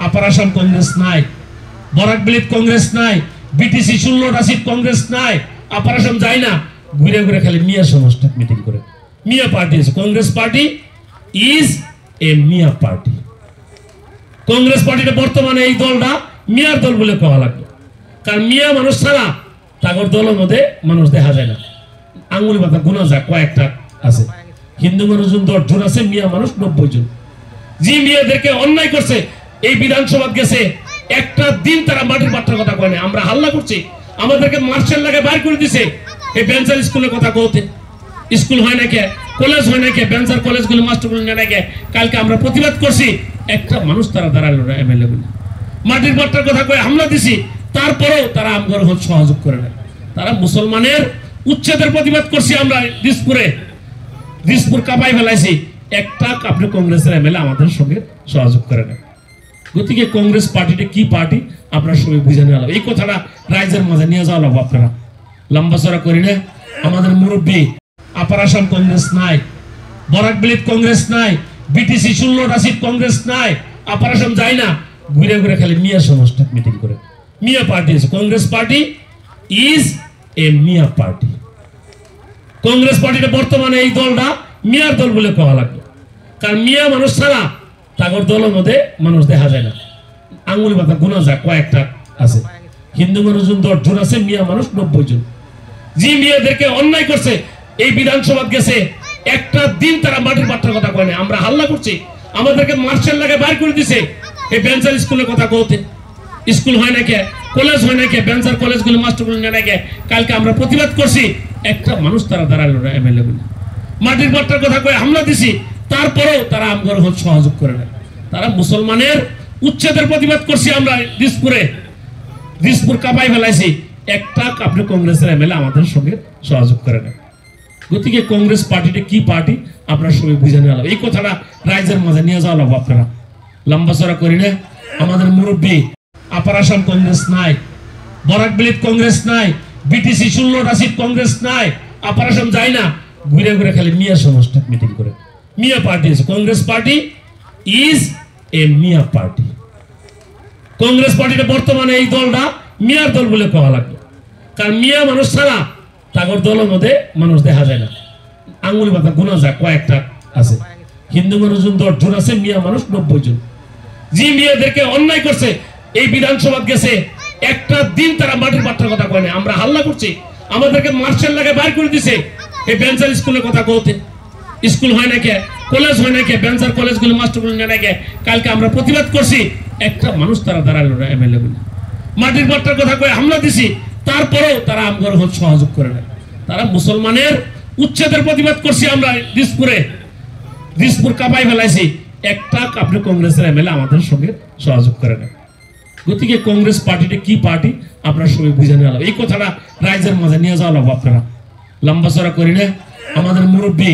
আপার আসাম কংগ্রেস নাই, বরাক বিলিত কংগ্রেস নাই, BTC 16টা seat Congress নাই, আপার আসাম যায় না, ঘুরে ঘুরে খালি মিয়া সমাজটা মিটিং করে। মিয়া পার্টি আছে, কংগ্রেস পার্টি ইজ এ মিয়া পার্টি। কংগ্রেস পার্টিটা বর্তমানে এই দলটা মিয়ার দল বলে কওয়া লাগবে, কারণ মিয়া মানুষ ছাড়া তাগর দলের মধ্যে মানুষ দেখা যায় না। আঙ্গুলি মাথা গোনা যায়, কয়েকটা আছে। হিন্দু মানুষজন 10 জন আছে, মিয়া মানুষ 90 জন। যে মিয়াদেরকে অন্যায় করছে, এই বিধানসভা গেছে, একটা দিন তারা মাটির পাত্রের কথা কয় না। আমরা হাল্লা করছি, আমাদেরকে মার্শাল লাগে বাইর করে দিছে। এই বেঞ্চার স্কুলের কথা কওতে, স্কুল হয় না কে, কলেজ হয় না কে, বেঞ্চার কলেজগুলো মাস্টারগুলো নেয় না কে। কালকে আমরা প্রতিবাদ করছি, একটা মানুষ তারা দাঁড়ালো না। এমএলএ গুলো মাটির পাত্রের কথা কয়ে হামলা দিছি, তারপরেও তারা আমগর সহযোগ করে না। তারা মুসলমানের উচ্ছেদের প্রতিবাদ করছি আমরা দিসপুর কাঁপাই ফেলাইছি, একটা আপনি কংগ্রেসের এমএলএ আমাদের সঙ্গে সহযোগ করে না। গতিকে কংগ্রেস পার্টিটা কি পার্টি আপনার সবাই বুঝে নেওয়া লাগবে। এই কথাটা রাইজের মাঝে নিয়ে যাওয়া লাগবে। আপনারা লম্বা চড়া করি না। আমাদের মুরব্বী আপার আসাম কংগ্রেস নাই, বরাক বিলিত কংগ্রেস নাই, বিটিসি 16টা সিট কংগ্রেস নাই, আপার আসাম যায় না, ঘুরে ঘুরে খালি মিয়া সমাজটা মিটিং করে। মিয়া পার্টি আছে, কংগ্রেস পার্টি ইজ এ মিয়া পার্টি। কংগ্রেস পার্টিটা বর্তমানে এই দলটা মিয়ার দল বলে কওয়া লাগবে, কারণ মিয়া মানুষ ছাড়া তাগর দলের মধ্যে মানুষ দেখা যায় না। আঙ্গুলি মাথা গোনা যায়, কয়েকটা আছে। হিন্দু মানুষজন 10 জন আছে, মিয়া মানুষ 90 জন। যে মিয়াদেরকে অন্যায় করছে, এই বিধানসভা গেছে, একটা দিন তারা মাটির পাত্রের কথা কয় না। আমরা হাল্লা করছি, আমাদেরকে মার্শাল লাগে বাইর করে দিছে। এই বেঞ্চার স্কুলের কথা কওতে, স্কুল হয় না কে, কলেজ হয় না কে, বেঞ্চার কলেজগুলো মাস্টারগুলো নেয় না কে। কালকে আমরা প্রতিবাদ করছি, একটা মানুষ তারা দাঁড়ালো না। এমএলএ গুলো মাটির পাত্রের কথা কয়ে হামলা দিছি, তারপরেও তারা আমগর সহযোগ করে না। তারা মুসলমানের উচ্ছেদের প্রতিবাদ করছি আমরা দিসপুর কাঁপাই ফেলাইছি, একটা আপনি কংগ্রেসের এমএলএ আমাদের সঙ্গে সহযোগ করে না। গতিকে কংগ্রেস পার্টিটা কি পার্টি আপনার সবাই বুঝে নেওয়া লাগবে। এই কথাটা রাইজের মাঝে নিয়ে যাওয়া লাগবে। আপনারা লম্বা চড়া করি না। আমাদের মুরব্বী আপার আসাম কংগ্রেস নাই, বরাক বিলিত কংগ্রেস নাই, বিটিসি 16টা সিট কংগ্রেস নাই, আপার আসাম যায় না, ঘুরে ঘুরে খালি মিয়া সমাজটা মিটিং করে। মিয়া পার্টি আছে, কংগ্রেস পার্টি ইজ এ মিয়া পার্টি। কংগ্রেস পার্টিটা বর্তমানে এই দলটা মিয়ার দল বলে কওয়া লাগবে, কারণ মিয়া মানুষ ছাড়া তাগর দলের মধ্যে মানুষ দেখা যায় না। আঙ্গুলি মাথা গোনা যায়, কয়েকটা আছে। হিন্দু মানুষজন 10 জন আছে, মিয়া মানুষ 90 জন। যে মিয়াদেরকে অন্যায় করছে, এই বিধানসভা গেছে, একটা দিন তারা মাটির পাত্রের কথা কয় না। আমরা হাল্লা করছি, আমাদেরকে মার্শাল লাগে বাইর করে দিছে। এই বেঞ্চার স্কুলের কথা কওতে, স্কুল হয় না কে, কলেজ হয় না কে, বেঞ্চার কলেজগুলো মাস্টারগুলো নেয় না কে। কালকে আমরা প্রতিবাদ করছি, একটা মানুষ তারা দাঁড়ালো না। এমএলএ গুলো মাটির পাত্রের কথা কয়ে হামলা দিছি, তারপরেও তারা আমগর সহযোগ করে না। তারা মুসলমানের উচ্ছেদের প্রতিবাদ করছি আমরা দিসপুর কাঁপাই ফেলাইছি, একটা আপনি কংগ্রেসের এমএলএ আমাদের সঙ্গে সহযোগ করে না। গতিকে কংগ্রেস পার্টিটা কি পার্টি আপনার সবাই বুঝে নেওয়া লাগবে। এই কথাটা রাইজের মাঝে নিয়ে যাওয়া লাগবে। আপনারা লম্বা চড়া করি না। আমাদের মুরব্বী